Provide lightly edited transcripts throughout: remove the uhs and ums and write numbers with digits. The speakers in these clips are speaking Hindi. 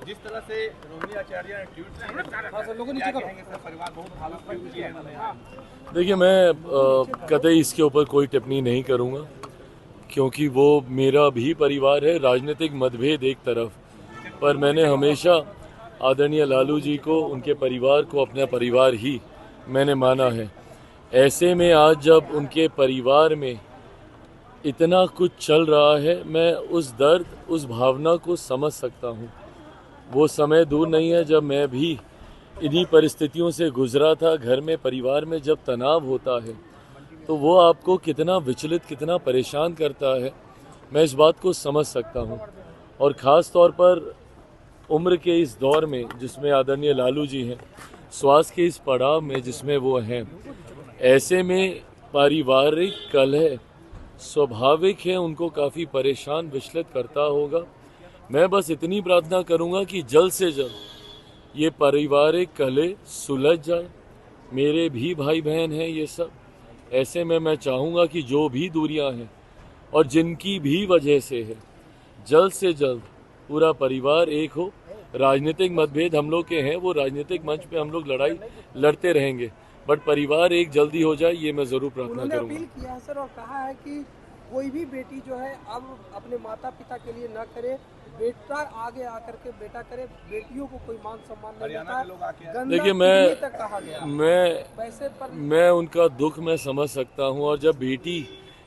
जिस तरह से रोहिणी आचार्य ने ट्वीट किया, परिवार बहुत भावुक किया है। देखिए, मैं कतई इसके ऊपर कोई टिप्पणी नहीं करूंगा, क्योंकि वो मेरा भी परिवार है। राजनीतिक मतभेद एक तरफ, पर मैंने हमेशा आदरणीय लालू जी को, उनके परिवार को अपना परिवार ही मैंने माना है। ऐसे में आज जब उनके परिवार में इतना कुछ चल रहा है, मैं उस दर्द, उस भावना को समझ सकता हूँ। वो समय दूर नहीं है जब मैं भी इन्हीं परिस्थितियों से गुजरा था। घर में, परिवार में जब तनाव होता है तो वो आपको कितना विचलित, कितना परेशान करता है, मैं इस बात को समझ सकता हूँ। और ख़ास तौर पर उम्र के इस दौर में जिसमें आदरणीय लालू जी हैं, स्वास्थ्य के इस पड़ाव में जिसमें वो हैं, ऐसे में पारिवारिक कलह स्वाभाविक है, उनको काफ़ी परेशान, विचलित करता होगा। मैं बस इतनी प्रार्थना करूंगा कि जल्द से जल्द ये पारिवारिक कलह सुलझ जाए। मेरे भी भाई बहन हैं ये सब। ऐसे में मैं चाहूँगा कि जो भी दूरियां हैं और जिनकी भी वजह से है, जल्द से जल्द पूरा परिवार एक हो। राजनीतिक मतभेद हम लोग के हैं, वो राजनीतिक मंच पे हम लोग लड़ाई लड़ते रहेंगे, बट परिवार एक जल्दी हो जाए, ये मैं ज़रूर प्रार्थना करूँगा। अपील किया है सर, और कहा है कि कोई भी बेटी जो है अब अपने माता पिता के लिए न करे, बेटा आगे आकर के बेटा करे, बेटियों को कोई मान सम्मान नहीं देता। देखिए, मैं उनका दुख मैं समझ सकता हूँ, और जब बेटी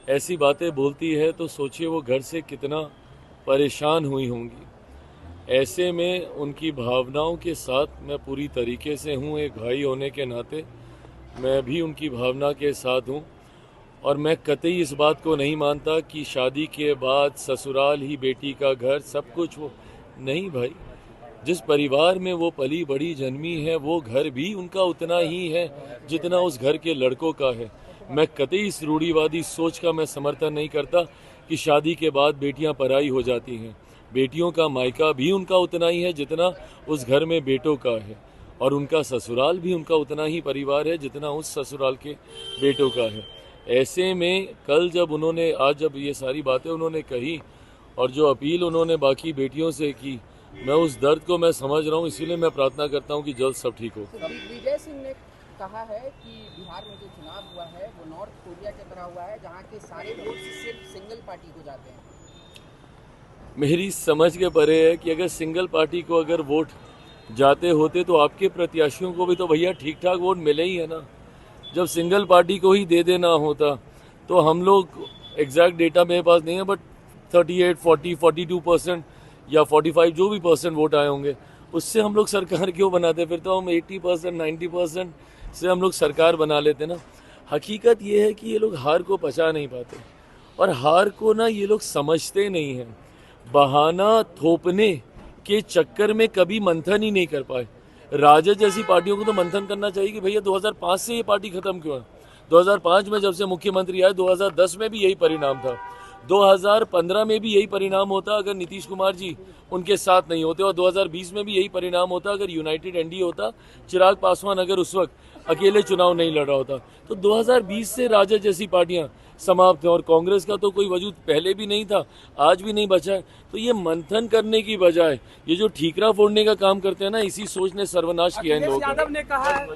ऐसी बातें बोलती है तो सोचिए वो घर से कितना परेशान हुई होंगी। ऐसे में उनकी भावनाओं के साथ मैं पूरी तरीके से हूँ। एक भाई होने के नाते मैं भी उनकी भावना के साथ हूँ, और मैं कतई इस बात को नहीं मानता कि शादी के बाद ससुराल ही बेटी का घर, सब कुछ वो नहीं। भाई, जिस परिवार में वो पली बड़ी जन्मी है, वो घर भी उनका उतना ही है जितना उस घर के लड़कों का है। मैं कतई इस रूढ़िवादी सोच का मैं समर्थन नहीं करता कि शादी के बाद बेटियां पराई हो जाती हैं। बेटियों का मायका भी उनका उतना ही है जितना उस घर में बेटों का है, और उनका ससुराल भी उनका उतना ही परिवार है जितना उस ससुराल के बेटों का है। ऐसे में कल जब उन्होंने, आज जब ये सारी बातें उन्होंने कही और जो अपील उन्होंने बाकी बेटियों से की, मैं उस दर्द को मैं समझ रहा हूँ। इसीलिए मैं प्रार्थना करता हूँ कि जल्द सब ठीक हो। विजय सिंह ने कहा है कि बिहार में जो चुनाव हुआ है वो नॉर्थ कोरिया की तरह हुआ है, जहाँ के सारे वोट सिर्फ सिंगल पार्टी को जाते हैं। मेरी समझ के परे है कि अगर सिंगल पार्टी को अगर वोट जाते होते तो आपके प्रत्याशियों को भी तो भैया ठीक ठाक वोट मिले ही है ना। जब सिंगल पार्टी को ही दे देना होता तो हम लोग, एग्जैक्ट डेटा मेरे पास नहीं है, बट 38, 40, 42% या 45 जो भी परसेंट वोट आए होंगे, उससे हम लोग सरकार क्यों बनाते? फिर तो हम 80%, 90% से हम लोग सरकार बना लेते ना। हकीकत ये है कि ये लोग हार को पचा नहीं पाते, और हार को ना ये लोग समझते नहीं हैं। बहाना थोपने के चक्कर में कभी मंथन ही नहीं कर पाए। राजद जैसी पार्टियों को तो मंथन करना चाहिए कि भैया 2005 से ये पार्टी खत्म क्यों है। 2005 में जब से मुख्यमंत्री आए, 2010 में भी यही परिणाम था, 2015 में भी यही परिणाम होता अगर नीतीश कुमार जी उनके साथ नहीं होते, और 2020 में भी यही परिणाम होता अगर यूनाइटेड एनडीए होता, चिराग पासवान अगर उस वक्त अकेले चुनाव नहीं लड़ रहा होता। तो 2020 से राजद जैसी पार्टियां समाप्त हैं, और कांग्रेस का तो कोई वजूद पहले भी नहीं था, आज भी नहीं बचा है। तो ये मंथन करने की बजाय ये जो ठीकरा फोड़ने का काम करते हैं ना, इसी सोच ने सर्वनाश किया इन लोगों को। यादव ने कहा है